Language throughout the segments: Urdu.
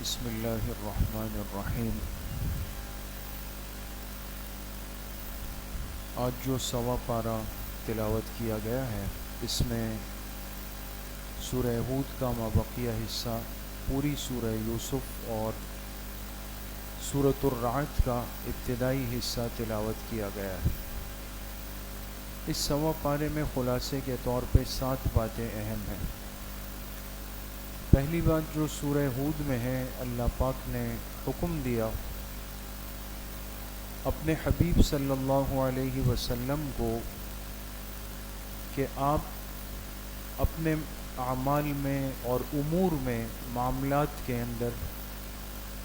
بسم اللہ الرحمن الرحیم۔ آج جو سوا پارہ تلاوت کیا گیا ہے اس میں سورہ ہود کا مابقیہ حصہ، پوری سورہ یوسف اور سورۃ الرعد کا ابتدائی حصہ تلاوت کیا گیا ہے۔ اس سوا پارے میں خلاصے کے طور پہ 7 باتیں اہم ہیں۔ پہلی بات جو سورہ ہود میں ہے، اللہ پاک نے حکم دیا اپنے حبیب صلی اللہ علیہ وسلم کو کہ آپ اپنے اعمال میں اور امور میں، معاملات کے اندر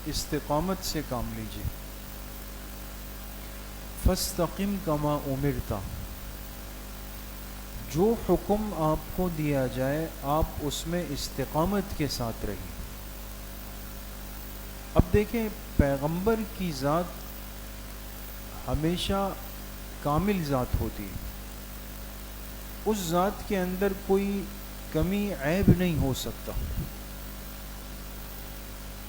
استقامت سے کام لیجیے۔ فاستقم کما امرت، جو حکم آپ کو دیا جائے آپ اس میں استقامت کے ساتھ رہیے۔ اب دیکھیں، پیغمبر کی ذات ہمیشہ کامل ذات ہوتی ہے، اس ذات کے اندر کوئی کمی عیب نہیں ہو سکتا۔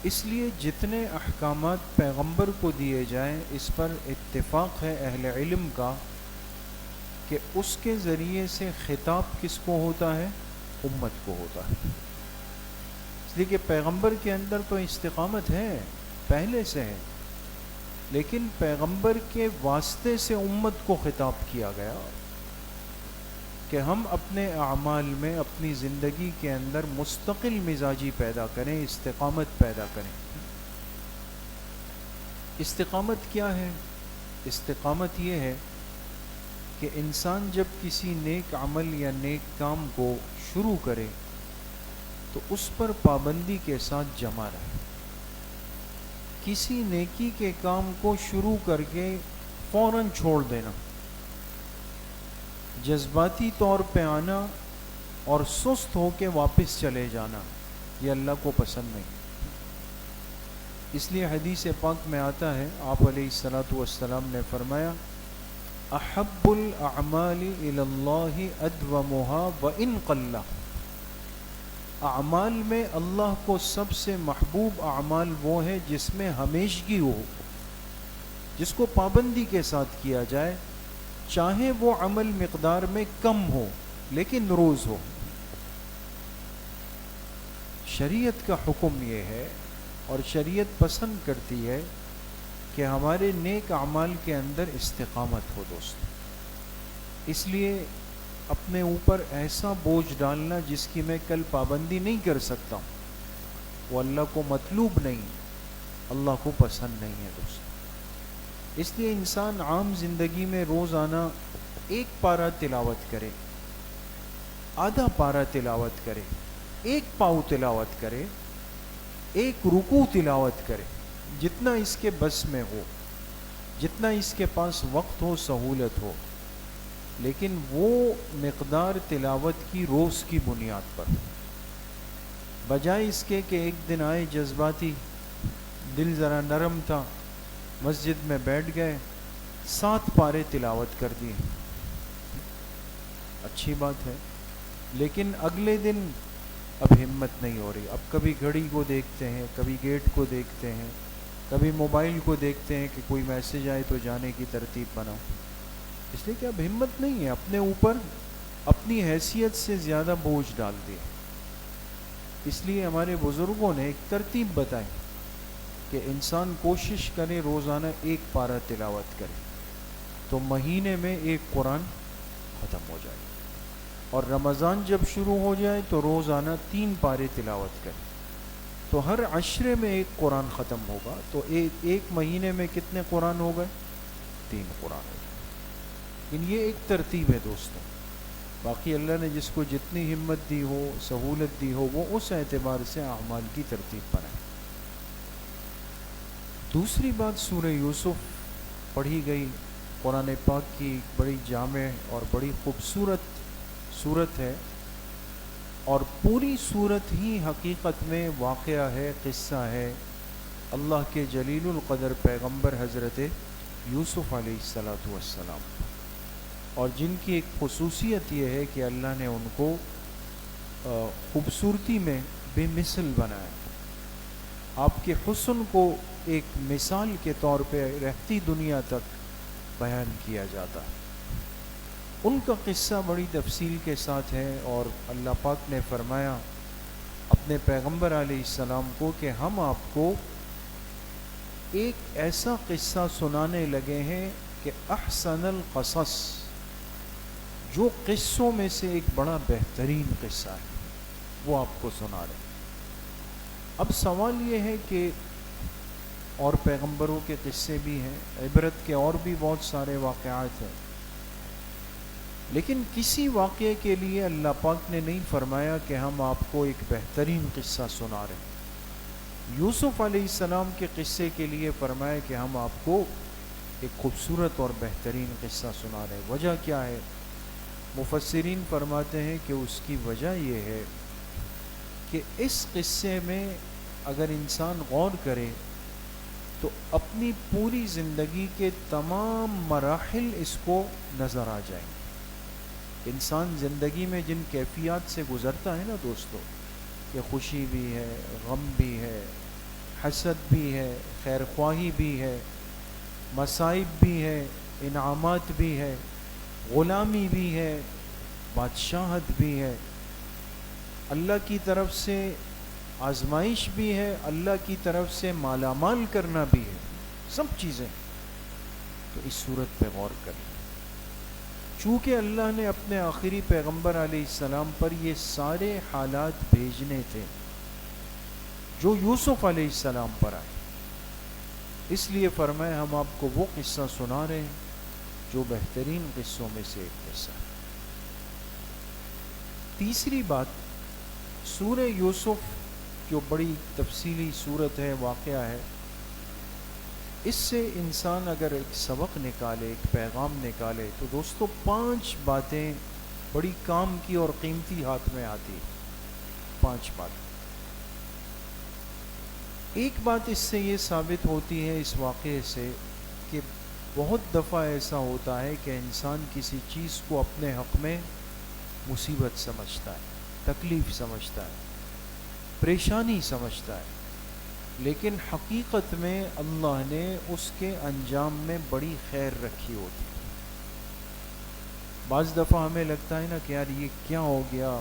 اس لیے جتنے احکامات پیغمبر کو دیے جائیں اس پر اتفاق ہے اہل علم کا کہ اس کے ذریعے سے خطاب کس کو ہوتا ہے؟ امت کو ہوتا ہے۔ اس لیے کہ پیغمبر کے اندر تو استقامت ہے، پہلے سے ہے، لیکن پیغمبر کے واسطے سے امت کو خطاب کیا گیا کہ ہم اپنے اعمال میں، اپنی زندگی کے اندر مستقل مزاجی پیدا کریں، استقامت پیدا کریں۔ استقامت کیا ہے؟ استقامت یہ ہے کہ انسان جب کسی نیک عمل یا نیک کام کو شروع کرے تو اس پر پابندی کے ساتھ جمع رہے۔ کسی نیکی کے کام کو شروع کر کے فوراً چھوڑ دینا، جذباتی طور پہ آنا اور سست ہو کے واپس چلے جانا، یہ اللہ کو پسند نہیں۔ اس لیے حدیث پاک میں آتا ہے، آپ علیہ الصلاۃ والسلام نے فرمایا، احب الاعمال الی اللہ ادومها وان قل، اعمال میں اللہ کو سب سے محبوب اعمال وہ ہے جس میں ہمیشگی ہو، جس کو پابندی کے ساتھ کیا جائے، چاہے وہ عمل مقدار میں کم ہو لیکن روز ہو۔ شریعت کا حکم یہ ہے اور شریعت پسند کرتی ہے کہ ہمارے نیک اعمال کے اندر استقامت ہو دوست۔ اس لیے اپنے اوپر ایسا بوجھ ڈالنا جس کی میں کل پابندی نہیں کر سکتا، وہ اللہ کو مطلوب نہیں، اللہ کو پسند نہیں ہے دوست۔ اس لیے انسان عام زندگی میں روزانہ 1 پارہ تلاوت کرے، آدھا پارہ تلاوت کرے، 1 پاؤ تلاوت کرے، 1 رکوع تلاوت کرے، جتنا اس کے بس میں ہو، جتنا اس کے پاس وقت ہو، سہولت ہو، لیکن وہ مقدار تلاوت کی روز کی بنیاد پر، بجائے اس کے کہ ایک دن آئے جذباتی، دل ذرا نرم تھا، مسجد میں بیٹھ گئے، 7 پارے تلاوت کر دیے، اچھی بات ہے، لیکن اگلے دن اب ہمت نہیں ہو رہی، اب کبھی گھڑی کو دیکھتے ہیں، کبھی گیٹ کو دیکھتے ہیں، کبھی موبائل کو دیکھتے ہیں کہ کوئی میسج آئے تو جانے کی ترتیب بناؤ، اس لیے کہ اب ہمت نہیں ہے، اپنے اوپر اپنی حیثیت سے زیادہ بوجھ ڈال دیا۔ اس لیے ہمارے بزرگوں نے ایک ترتیب بتائی کہ انسان کوشش کرے روزانہ 1 پارہ تلاوت کرے تو مہینے میں 1 قرآن ختم ہو جائے، اور رمضان جب شروع ہو جائے تو روزانہ 3 پارے تلاوت کرے تو ہر عشرے میں 1 قرآن ختم ہوگا، تو ایک مہینے میں کتنے قرآن ہو گئے؟ 3 قرآن ہو گئے۔ لیکن یہ ایک ترتیب ہے دوستوں، باقی اللہ نے جس کو جتنی ہمت دی ہو، سہولت دی ہو، وہ اس اعتبار سے اعمال کی ترتیب بنائے۔ دوسری بات، سورہ یوسف پڑھی گئی، قرآن پاک کی بڑی جامع اور بڑی خوبصورت سورت ہے، اور پوری سورت ہی حقیقت میں واقعہ ہے، قصہ ہے اللہ کے جلیل القدر پیغمبر حضرت یوسف علیہ السلام، اور جن کی ایک خصوصیت یہ ہے کہ اللہ نے ان کو خوبصورتی میں بے مثل بنایا۔ آپ کے حسن کو ایک مثال کے طور پہ رہتی دنیا تک بیان کیا جاتا ہے۔ ان کا قصہ بڑی تفصیل کے ساتھ ہے، اور اللہ پاک نے فرمایا اپنے پیغمبر علیہ السلام کو کہ ہم آپ کو ایک ایسا قصہ سنانے لگے ہیں کہ احسن القصص، جو قصوں میں سے ایک بڑا بہترین قصہ ہے وہ آپ کو سنا رہے ہیں۔ اب سوال یہ ہے کہ اور پیغمبروں کے قصے بھی ہیں، عبرت کے اور بھی بہت سارے واقعات ہیں، لیکن کسی واقعے کے لیے اللہ پاک نے نہیں فرمایا کہ ہم آپ کو ایک بہترین قصہ سنا رہے ہیں۔ یوسف علیہ السلام کے قصے کے لیے فرمایا کہ ہم آپ کو ایک خوبصورت اور بہترین قصہ سنا رہے ہیں۔ وجہ کیا ہے؟ مفسرین فرماتے ہیں کہ اس کی وجہ یہ ہے کہ اس قصے میں اگر انسان غور کرے تو اپنی پوری زندگی کے تمام مراحل اس کو نظر آ جائیں گے۔ انسان زندگی میں جن کیفیات سے گزرتا ہے نا دوستو، کہ خوشی بھی ہے، غم بھی ہے، حسد بھی ہے، خیر خواہی بھی ہے، مصائب بھی ہے، انعامات بھی ہے، غلامی بھی ہے، بادشاہت بھی ہے، اللہ کی طرف سے آزمائش بھی ہے، اللہ کی طرف سے مالا مال کرنا بھی ہے، سب چیزیں۔ تو اس صورت پہ غور کریں، چونکہ اللہ نے اپنے آخری پیغمبر علیہ السلام پر یہ سارے حالات بھیجنے تھے جو یوسف علیہ السلام پر آئے، اس لیے فرمایا ہم آپ کو وہ قصہ سنا رہے ہیں جو بہترین قصوں میں سے ایک قصہ ہے۔ تیسری بات، سورہ یوسف جو بڑی تفصیلی صورت ہے، واقعہ ہے، اس سے انسان اگر ایک سبق نکالے، ایک پیغام نکالے، تو دوستو 5 باتیں بڑی کام کی اور قیمتی ہاتھ میں آتی۔ 5 باتیں۔ ایک بات اس سے یہ ثابت ہوتی ہے اس واقعے سے کہ بہت دفعہ ایسا ہوتا ہے کہ انسان کسی چیز کو اپنے حق میں مصیبت سمجھتا ہے، تکلیف سمجھتا ہے، پریشانی سمجھتا ہے، لیکن حقیقت میں اللہ نے اس کے انجام میں بڑی خیر رکھی ہوتی ہے۔ بعض دفعہ ہمیں لگتا ہے نا کہ یار یہ کیا ہو گیا،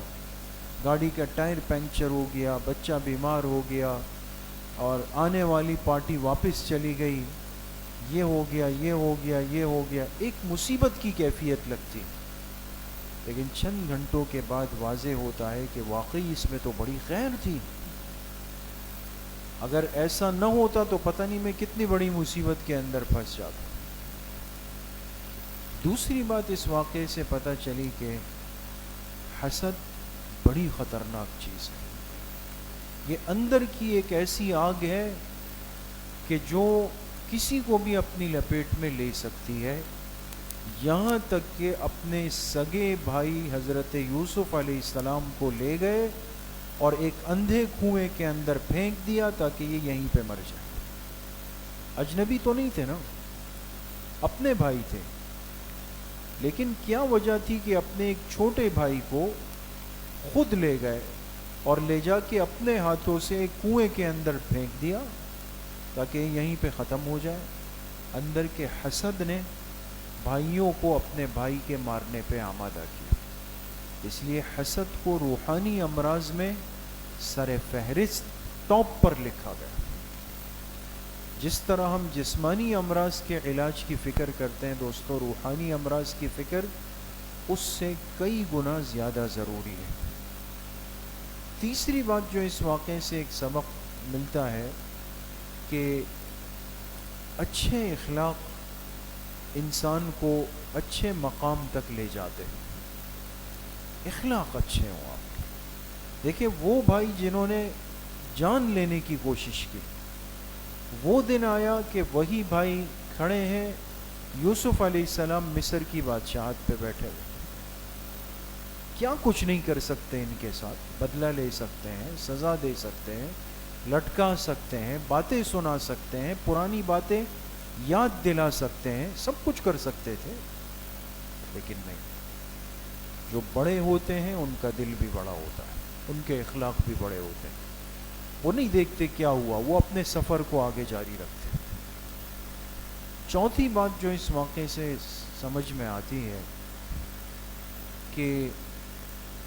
گاڑی کا ٹائر پنکچر ہو گیا، بچہ بیمار ہو گیا، اور آنے والی پارٹی واپس چلی گئی، یہ ہو گیا، یہ ہو گیا، یہ ہو گیا، ایک مصیبت کی کیفیت لگتی، لیکن چند گھنٹوں کے بعد واضح ہوتا ہے کہ واقعی اس میں تو بڑی خیر تھی، اگر ایسا نہ ہوتا تو پتہ نہیں میں کتنی بڑی مصیبت کے اندر پھنس جاتا۔ دوسری بات اس واقعے سے پتہ چلی کہ حسد بڑی خطرناک چیز ہے، یہ اندر کی ایک ایسی آگ ہے کہ جو کسی کو بھی اپنی لپیٹ میں لے سکتی ہے، یہاں تک کہ اپنے سگے بھائی حضرت یوسف علیہ السلام کو لے گئے اور ایک اندھے کنویں کے اندر پھینک دیا تاکہ یہ یہیں پہ مر جائے۔ اجنبی تو نہیں تھے نا، اپنے بھائی تھے، لیکن کیا وجہ تھی کہ اپنے ایک چھوٹے بھائی کو خود لے گئے اور لے جا کے اپنے ہاتھوں سے ایک کنویں کے اندر پھینک دیا تاکہ یہیں پہ ختم ہو جائے۔ اندر کے حسد نے بھائیوں کو اپنے بھائی کے مارنے پہ آمادہ کیا۔ اس لیے حسد کو روحانی امراض میں سر فہرست ٹاپ پر لکھا گیا۔ جس طرح ہم جسمانی امراض کے علاج کی فکر کرتے ہیں دوستو، روحانی امراض کی فکر اس سے کئی گنا زیادہ ضروری ہے۔ تیسری بات جو اس واقعے سے ایک سبق ملتا ہے کہ اچھے اخلاق انسان کو اچھے مقام تک لے جاتے ہیں۔ اخلاق اچھے ہوں آپ کے۔ دیکھیں وہ بھائی جنہوں نے جان لینے کی کوشش کی، وہ دن آیا کہ وہی بھائی کھڑے ہیں، یوسف علیہ السلام مصر کی بادشاہت پہ بیٹھے ہوئے، کیا کچھ نہیں کر سکتے ان کے ساتھ، بدلہ لے سکتے ہیں، سزا دے سکتے ہیں، لٹکا سکتے ہیں، باتیں سنا سکتے ہیں، پرانی باتیں یاد دلا سکتے ہیں، سب کچھ کر سکتے تھے، لیکن نہیں۔ جو بڑے ہوتے ہیں ان کا دل بھی بڑا ہوتا ہے، ان کے اخلاق بھی بڑے ہوتے ہیں۔ وہ نہیں دیکھتے کیا ہوا، وہ اپنے سفر کو آگے جاری رکھتے۔ چوتھی بات جو اس واقعے سے سمجھ میں آتی ہے کہ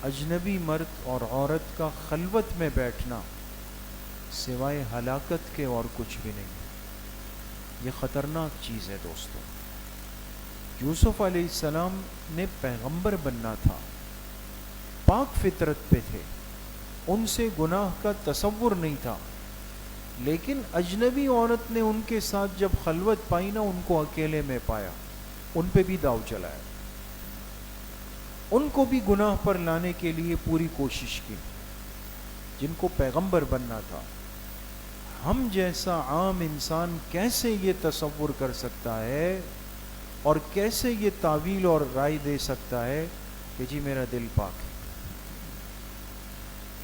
اجنبی مرد اور عورت کا خلوت میں بیٹھنا سوائے ہلاکت کے اور کچھ بھی نہیں، یہ خطرناک چیز ہے دوستو۔ یوسف علیہ السلام نے پیغمبر بننا تھا، پاک فطرت پہ تھے، ان سے گناہ کا تصور نہیں تھا، لیکن اجنبی عورت نے ان کے ساتھ جب خلوت پائی نا، ان کو اکیلے میں پایا، ان پہ بھی داؤ چلایا، ان کو بھی گناہ پر لانے کے لیے پوری کوشش کی، جن کو پیغمبر بننا تھا۔ ہم جیسا عام انسان کیسے یہ تصور کر سکتا ہے اور کیسے یہ تعویل اور رائے دے سکتا ہے کہ جی میرا دل پاک ہے؟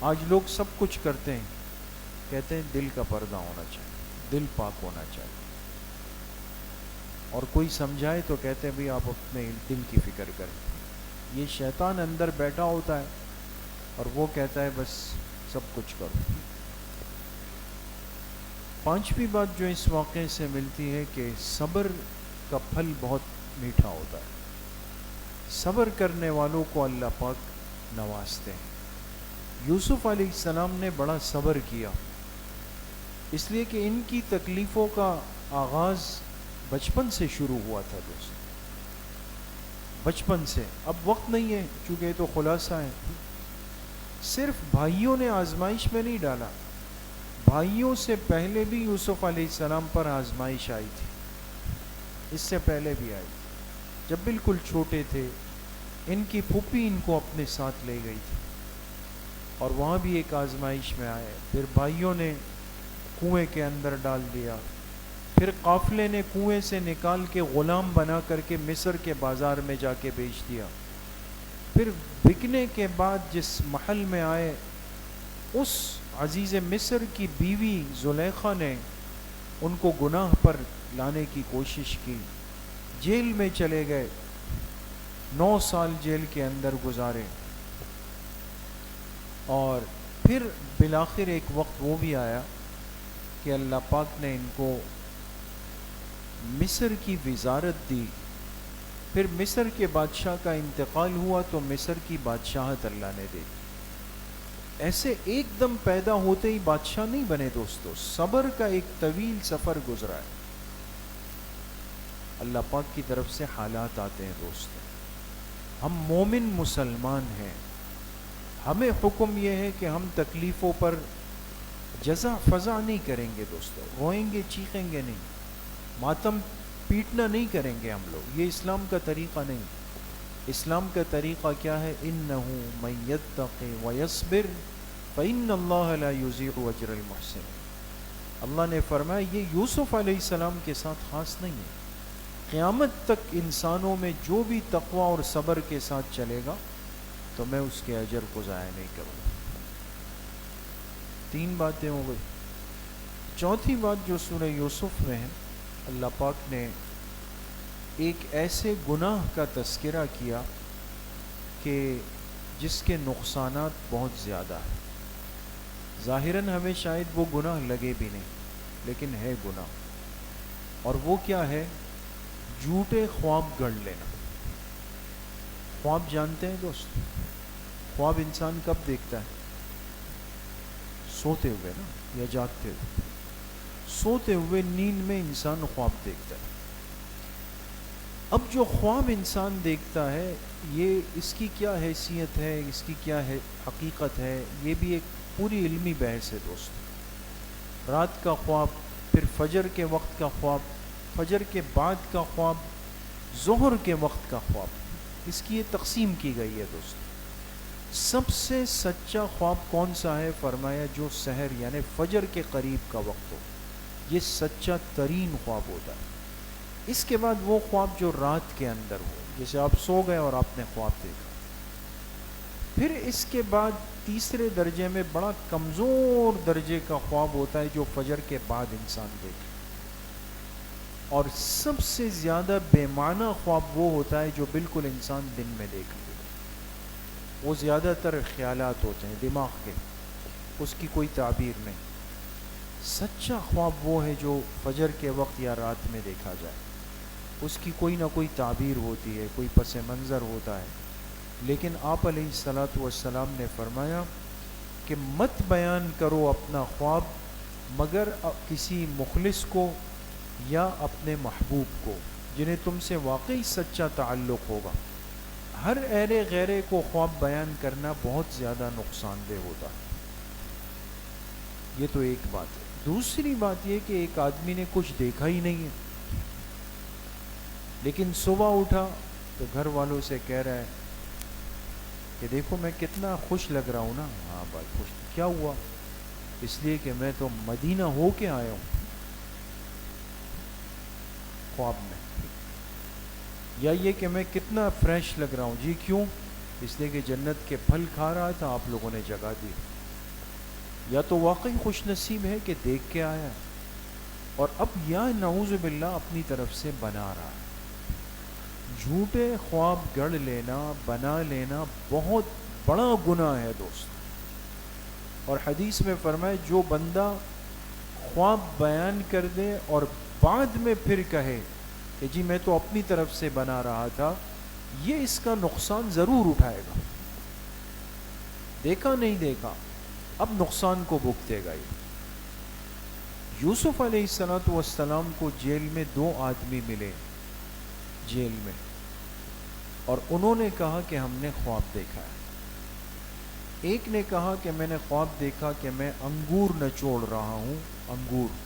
آج لوگ سب کچھ کرتے ہیں، کہتے ہیں دل کا پردہ ہونا چاہیے، دل پاک ہونا چاہیے، اور کوئی سمجھائے تو کہتے ہیں بھی آپ اپنے دل کی فکر کریں۔ یہ شیطان اندر بیٹھا ہوتا ہے اور وہ کہتا ہے بس سب کچھ کرو۔ پانچویں بات جو اس واقعے سے ملتی ہے کہ صبر کا پھل بہت میٹھا ہوتا ہے، صبر کرنے والوں کو اللہ پاک نوازتے ہیں۔ یوسف علیہ السلام نے بڑا صبر کیا، اس لیے کہ ان کی تکلیفوں کا آغاز بچپن سے شروع ہوا تھا دوست، بچپن سے۔ اب وقت نہیں ہے چونکہ یہ تو خلاصہ ہے، صرف بھائیوں نے آزمائش میں نہیں ڈالا، بھائیوں سے پہلے بھی یوسف علیہ السلام پر آزمائش آئی تھی، اس سے پہلے بھی آئی تھی، جب بالکل چھوٹے تھے، ان کی پھوپھی ان کو اپنے ساتھ لے گئی تھی اور وہاں بھی ایک آزمائش میں آئے، پھر بھائیوں نے کنویں کے اندر ڈال دیا، پھر قافلے نے کنویں سے نکال کے غلام بنا کر کے مصر کے بازار میں جا کے بیچ دیا، پھر بکنے کے بعد جس محل میں آئے، اس عزیز مصر کی بیوی زلیخا نے ان کو گناہ پر لانے کی کوشش کی، جیل میں چلے گئے، 9 سال جیل کے اندر گزارے، اور پھر بالآخر ایک وقت وہ بھی آیا کہ اللہ پاک نے ان کو مصر کی وزارت دی، پھر مصر کے بادشاہ کا انتقال ہوا تو مصر کی بادشاہت اللہ نے دے دی۔ ایسے ایک دم پیدا ہوتے ہی بادشاہ نہیں بنے دوستو، صبر کا ایک طویل سفر گزرا ہے، اللہ پاک کی طرف سے حالات آتے ہیں دوستو۔ ہم مومن مسلمان ہیں، ہمیں حکم یہ ہے کہ ہم تکلیفوں پر جزا فضا نہیں کریں گے دوستو، روئیں گے چیخیں گے نہیں، ماتم پیٹنا نہیں کریں گے ہم لوگ، یہ اسلام کا طریقہ نہیں۔ اسلام کا طریقہ کیا ہے؟ انہ من یتق ویصبر فإن اللہ لا یضیع اجر المحسنین۔ اللہ نے فرمایا یہ یوسف علیہ السلام کے ساتھ خاص نہیں ہے، قیامت تک انسانوں میں جو بھی تقوی اور صبر کے ساتھ چلے گا تو میں اس کے اجر کو ضائع نہیں کروں گا۔ 3 باتیں ہو گئی۔ چوتھی بات جو سورہ یوسف میں ہے، اللہ پاک نے ایک ایسے گناہ کا تذکرہ کیا کہ جس کے نقصانات بہت زیادہ ہیں، ظاہراً ہمیں شاید وہ گناہ لگے بھی نہیں، لیکن ہے گناہ، اور وہ کیا ہے؟ جھوٹے خواب گڑھ لینا۔ خواب جانتے ہیں دوست؟ خواب انسان کب دیکھتا ہے؟ سوتے ہوئے نا، یا جاگتے ہوئے؟ سوتے ہوئے نیند میں انسان خواب دیکھتا ہے۔ اب جو خواب انسان دیکھتا ہے، یہ اس کی کیا حیثیت ہے، اس کی کیا ہے حقیقت ہے، یہ بھی ایک پوری علمی بحث ہے دوست۔ رات کا خواب، پھر فجر کے وقت کا خواب، فجر کے بعد کا خواب، ظہر کے وقت کا خواب، اس کی یہ تقسیم کی گئی ہے دوست۔ سب سے سچا خواب کون سا ہے؟ فرمایا جو سحر یعنی فجر کے قریب کا وقت ہو، یہ سچا ترین خواب ہوتا ہے۔ اس کے بعد وہ خواب جو رات کے اندر ہو، جیسے آپ سو گئے اور آپ نے خواب دیکھا۔ پھر اس کے بعد تیسرے درجے میں بڑا کمزور درجے کا خواب ہوتا ہے جو فجر کے بعد انسان دیکھے، اور سب سے زیادہ بے معنی خواب وہ ہوتا ہے جو بالکل انسان دن میں دیکھ لے، وہ زیادہ تر خیالات ہوتے ہیں دماغ کے، اس کی کوئی تعبیر نہیں۔ سچا خواب وہ ہے جو فجر کے وقت یا رات میں دیکھا جائے. اس کی کوئی نہ کوئی تعبیر ہوتی ہے, کوئی پس منظر ہوتا ہے, لیکن آپ علیہ الصلاۃ والسلام نے فرمایا کہ مت بیان کرو اپنا خواب مگر کسی مخلص کو یا اپنے محبوب کو جنہیں تم سے واقعی سچا تعلق ہوگا. ہر ایرے غیرے کو خواب بیان کرنا بہت زیادہ نقصان دہ ہوتا ہے. یہ تو ایک بات ہے. دوسری بات یہ کہ ایک آدمی نے کچھ دیکھا ہی نہیں ہے, لیکن صبح اٹھا تو گھر والوں سے کہہ رہا ہے کہ دیکھو میں کتنا خوش لگ رہا ہوں نا. ہاں بھائی خوش, کیا ہوا؟ اس لیے کہ میں تو مدینہ ہو کے آیا ہوں خواب میں. یا یہ کہ میں کتنا فریش لگ رہا ہوں. جی کیوں؟ اس لیے کہ جنت کے پھل کھا رہا تھا, آپ لوگوں نے جگا دی. یا تو واقعی خوش نصیب ہے کہ دیکھ کے آیا, اور اب یا نعوذ باللہ اپنی طرف سے بنا رہا ہے. جھوٹے خواب گڑھ لینا, بنا لینا بہت بڑا گناہ ہے دوست. اور حدیث میں فرمائے جو بندہ خواب بیان کر دے اور بعد میں پھر کہے کہ جی میں تو اپنی طرف سے بنا رہا تھا, یہ اس کا نقصان ضرور اٹھائے گا. دیکھا نہیں دیکھا, اب نقصان کو بھگتے گا. یوسف علیہ الصلوۃ والسلام کو جیل میں 2 آدمی ملے جیل میں, اور انہوں نے کہا کہ ہم نے خواب دیکھا ہے. ایک نے کہا کہ میں نے خواب دیکھا کہ میں انگور نچوڑ رہا ہوں, انگور,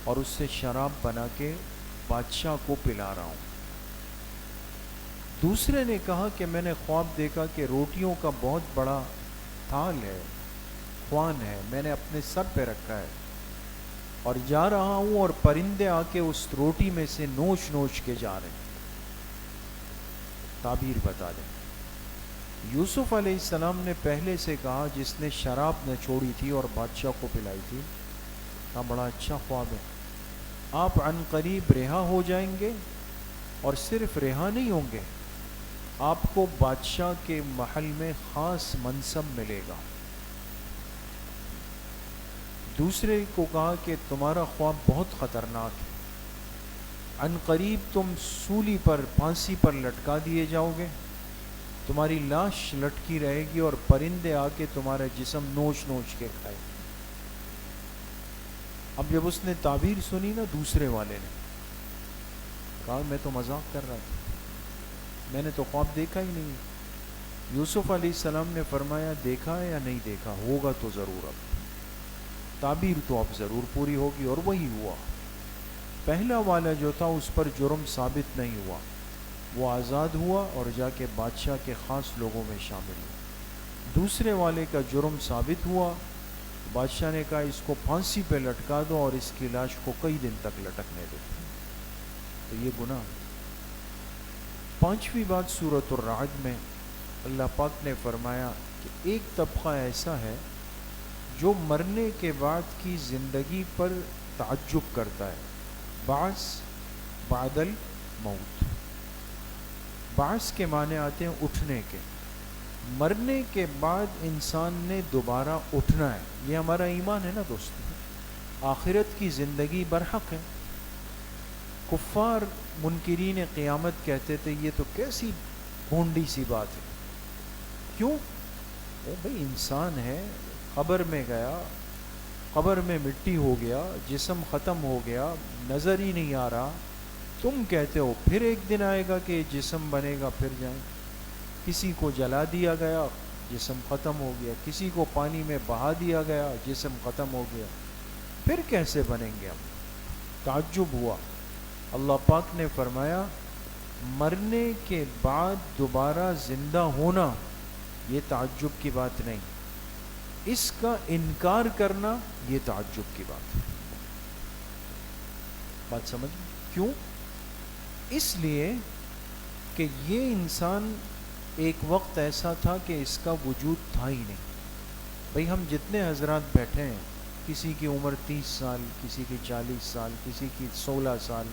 اور اس سے شراب بنا کے بادشاہ کو پلا رہا ہوں. دوسرے نے کہا کہ میں نے خواب دیکھا کہ روٹیوں کا بہت بڑا تھال ہے, خوان ہے, میں نے اپنے سر پہ رکھا ہے اور جا رہا ہوں, اور پرندے آ کے اس روٹی میں سے نوچ نوچ کے جا رہے ہیں. تعبیر بتا دیں. یوسف علیہ السلام نے پہلے سے کہا جس نے شراب نچوڑی تھی اور بادشاہ کو پلائی تھی, کہا بڑا اچھا خواب ہے, آپ عن قریب رہا ہو جائیں گے, اور صرف رہا نہیں ہوں گے, آپ کو بادشاہ کے محل میں خاص منصب ملے گا. دوسرے کو کہا کہ تمہارا خواب بہت خطرناک ہے, عن قریب تم سولی پر, پھانسی پر لٹکا دیے جاؤ گے, تمہاری لاش لٹکی رہے گی اور پرندے آ کے تمہارا جسم نوچ نوچ کے کھائے. اب جب اس نے تعبیر سنی نا, دوسرے والے نے کہا میں تو مذاق کر رہا تھا, میں نے تو خواب دیکھا ہی نہیں. یوسف علیہ السلام نے فرمایا دیکھا ہے یا نہیں دیکھا, ہوگا تو ضرور, اب تعبیر تو اب ضرور پوری ہوگی. اور وہی ہوا. پہلا والا جو تھا اس پر جرم ثابت نہیں ہوا, وہ آزاد ہوا اور جا کے بادشاہ کے خاص لوگوں میں شامل ہوا. دوسرے والے کا جرم ثابت ہوا, بادشاہ نے کہا اس کو پھانسی پہ لٹکا دو اور اس کی لاش کو کئی دن تک لٹکنے دو. تو یہ گناہ. 5ویں بات سورۃ الرعد میں اللہ پاک نے فرمایا کہ ایک طبقہ ایسا ہے جو مرنے کے بعد کی زندگی پر تعجب کرتا ہے. بعث بعد الموت, بعث کے معنی آتے ہیں اٹھنے کے. مرنے کے بعد انسان نے دوبارہ اٹھنا ہے, یہ ہمارا ایمان ہے نا دوستو. آخرت کی زندگی برحق ہے. کفار منکرین قیامت کہتے تھے یہ تو کیسی بھونڈی سی بات ہے. کیوں؟ بھئی انسان ہے, قبر میں گیا, قبر میں مٹی ہو گیا, جسم ختم ہو گیا, نظر ہی نہیں آ رہا, تم کہتے ہو پھر ایک دن آئے گا کہ جسم بنے گا پھر جائیں. کسی کو جلا دیا گیا, جسم ختم ہو گیا, کسی کو پانی میں بہا دیا گیا, جسم ختم ہو گیا, پھر کیسے بنیں گے ہم؟ تعجب ہوا. اللہ پاک نے فرمایا مرنے کے بعد دوبارہ زندہ ہونا یہ تعجب کی بات نہیں, اس کا انکار کرنا یہ تعجب کی بات ہے. بات سمجھ میں؟ کیوں؟ اس لیے کہ یہ انسان ایک وقت ایسا تھا کہ اس کا وجود تھا ہی نہیں. بھئی ہم جتنے حضرات بیٹھے ہیں, کسی کی عمر 30 سال, کسی کی 40 سال, کسی کی 16 سال,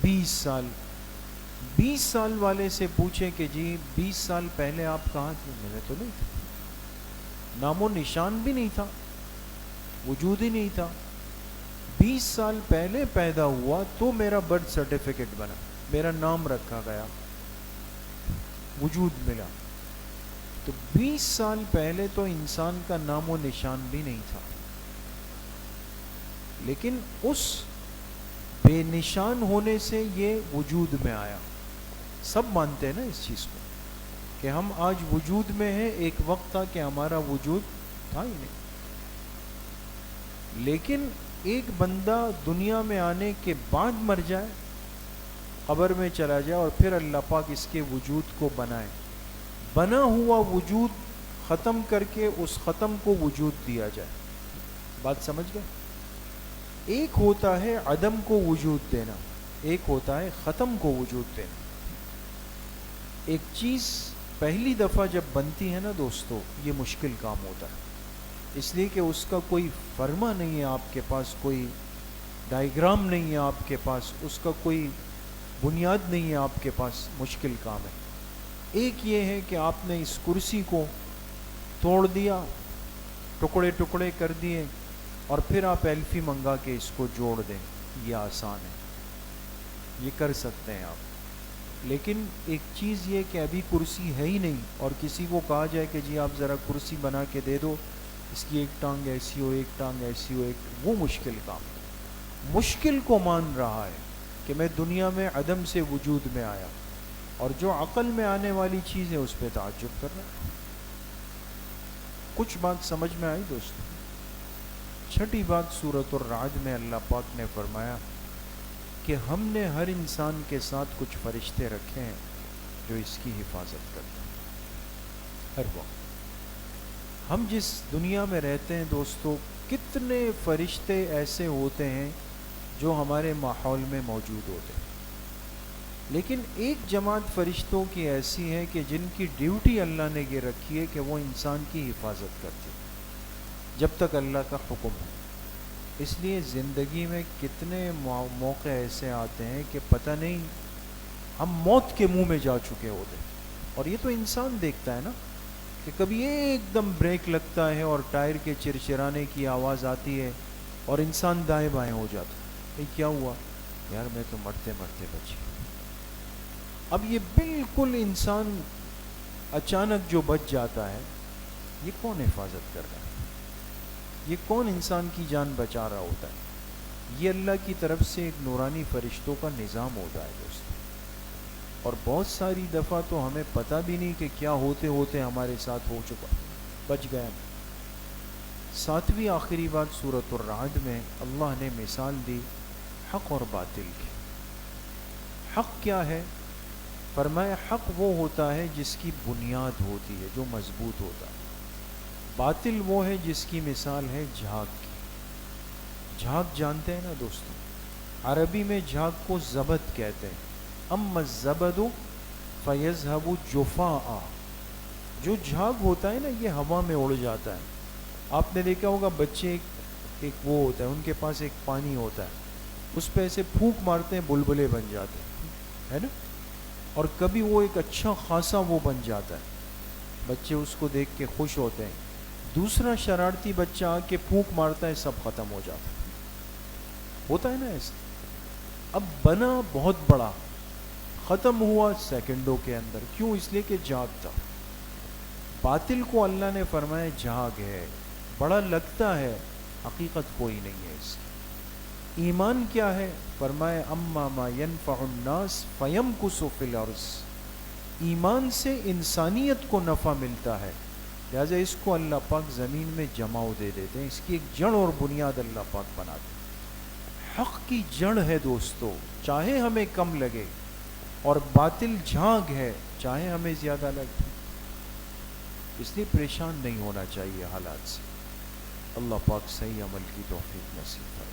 20 سال. 20 سال والے سے پوچھیں کہ جی 20 سال پہلے آپ کہاں تھے؟ میں نے تو نہیں تھا, نام و نشان بھی نہیں تھا, وجود ہی نہیں تھا. 20 سال پہلے پیدا ہوا تو میرا برتھ سرٹیفکیٹ بنا، میرا نام رکھا گیا، وجود ملا. تو 20 سال پہلے تو انسان کا نام و نشان بھی نہیں تھا، لیکن اس بے نشان ہونے سے یہ وجود میں آیا. سب مانتے ہیں نا اس چیز کو کہ ہم آج وجود میں ہیں، ایک وقت تھا کہ ہمارا وجود تھا ہی نہیں. لیکن ایک بندہ دنیا میں آنے کے بعد مر جائے، قبر میں چلا جائے، اور پھر اللہ پاک اس کے وجود کو بنائے، بنا ہوا وجود ختم کر کے اس ختم کو وجود دیا جائے. بات سمجھ گئے؟ ایک ہوتا ہے عدم کو وجود دینا، ایک ہوتا ہے ختم کو وجود دینا. ایک چیز پہلی دفعہ جب بنتی ہے نا دوستو، یہ مشکل کام ہوتا ہے، اس لیے کہ اس کا کوئی فرما نہیں ہے آپ کے پاس، کوئی ڈائیگرام نہیں ہے آپ کے پاس، اس کا کوئی بنیاد نہیں ہے آپ کے پاس. مشکل کام ہے. ایک یہ ہے کہ آپ نے اس کرسی کو توڑ دیا، ٹکڑے ٹکڑے کر دیے، اور پھر آپ ایلفی منگا کے اس کو جوڑ دیں. یہ آسان ہے، یہ کر سکتے ہیں آپ. لیکن ایک چیز یہ کہ ابھی کرسی ہے ہی نہیں، اور کسی کو کہا جائے کہ جی آپ ذرا کرسی بنا کے دے دو، اس کی ایک ٹانگ ایسی ہو، ایک ٹانگ ایسی ہو، وہ مشکل کام. مشکل کو مان رہا ہے کہ میں دنیا میں عدم سے وجود میں آیا، اور جو عقل میں آنے والی چیز ہے اس پہ تعجب کر رہا ہے. کچھ بات سمجھ میں آئی دوستو؟ چھٹی بات سورۃ الرعد میں اللہ پاک نے فرمایا کہ ہم نے ہر انسان کے ساتھ کچھ فرشتے رکھے ہیں جو اس کی حفاظت کرتے ہیں ہر وقت. ہم جس دنیا میں رہتے ہیں دوستو، کتنے فرشتے ایسے ہوتے ہیں جو ہمارے ماحول میں موجود ہوتے ہیں، لیکن ایک جماعت فرشتوں کی ایسی ہے کہ جن کی ڈیوٹی اللہ نے یہ رکھی ہے کہ وہ انسان کی حفاظت کرتے ہیں جب تک اللہ کا حکم ہے. اس لیے زندگی میں کتنے موقع ایسے آتے ہیں کہ پتہ نہیں ہم موت کے منہ میں جا چکے ہوتے ہیں. اور یہ تو انسان دیکھتا ہے نا کہ کبھی ایک دم بریک لگتا ہے اور ٹائر کے چرچرانے کی آواز آتی ہے اور انسان دائیں بائیں ہو جاتا ہے. یہ کیا ہوا یار، میں تو مرتے مرتے بچی. اب یہ بالکل انسان اچانک جو بچ جاتا ہے، یہ کون حفاظت کر رہا ہے؟ یہ کون انسان کی جان بچا رہا ہوتا ہے؟ یہ اللہ کی طرف سے ایک نورانی فرشتوں کا نظام ہوتا ہے دوستو. اور بہت ساری دفعہ تو ہمیں پتہ بھی نہیں کہ کیا ہوتے ہوتے ہمارے ساتھ ہو چکا، بچ گئے. 7ویں آخری بات سورۃ الرعد میں اللہ نے مثال دی حق اور باطل کی. حق کیا ہے؟ فرمایا حق وہ ہوتا ہے جس کی بنیاد ہوتی ہے، جو مضبوط ہوتا ہے. باطل وہ ہے جس کی مثال ہے جھاگ کی. جھاگ جانتے ہیں نا دوستو، عربی میں جھاگ کو زبد کہتے ہیں. اما الزبد فیذهب جفاء. جو جھاگ ہوتا ہے نا یہ ہوا میں اڑ جاتا ہے. آپ نے دیکھا ہوگا بچے ایک وہ ہوتا ہے، ان کے پاس ایک پانی ہوتا ہے، اس پہ ایسے پھونک مارتے ہیں بلبلے بن جاتے ہیں، ہے نا. اور کبھی وہ ایک اچھا خاصا وہ بن جاتا ہے، بچے اس کو دیکھ کے خوش ہوتے ہیں. دوسرا شرارتی بچہ آ کے پھونک مارتا ہے، سب ختم ہو جاتا ہے. ہوتا ہے نا ایسا. اب بنا بہت بڑا، ختم ہوا سیکنڈوں کے اندر. کیوں؟ اس لیے کہ جھاگ تھا. باطل کو اللہ نے فرمایا جھاگ ہے، بڑا لگتا ہے، حقیقت کوئی نہیں ہے اس کی. ایمان کیا ہے؟ فرمایا اما ما ينفع الناس فيمكث في الارض. ایمان سے انسانیت کو نفع ملتا ہے، لہٰذا اس کو اللہ پاک زمین میں جماؤ دے دیتے ہیں. اس کی ایک جڑ اور بنیاد اللہ پاک بناتے ہیں. حق کی جڑ ہے دوستو، چاہے ہمیں کم لگے، اور باطل جھاگ ہے، چاہے ہمیں زیادہ لگے. اس لیے پریشان نہیں ہونا چاہیے حالات سے. اللہ پاک صحیح عمل کی توفیق نصیب فرمائے.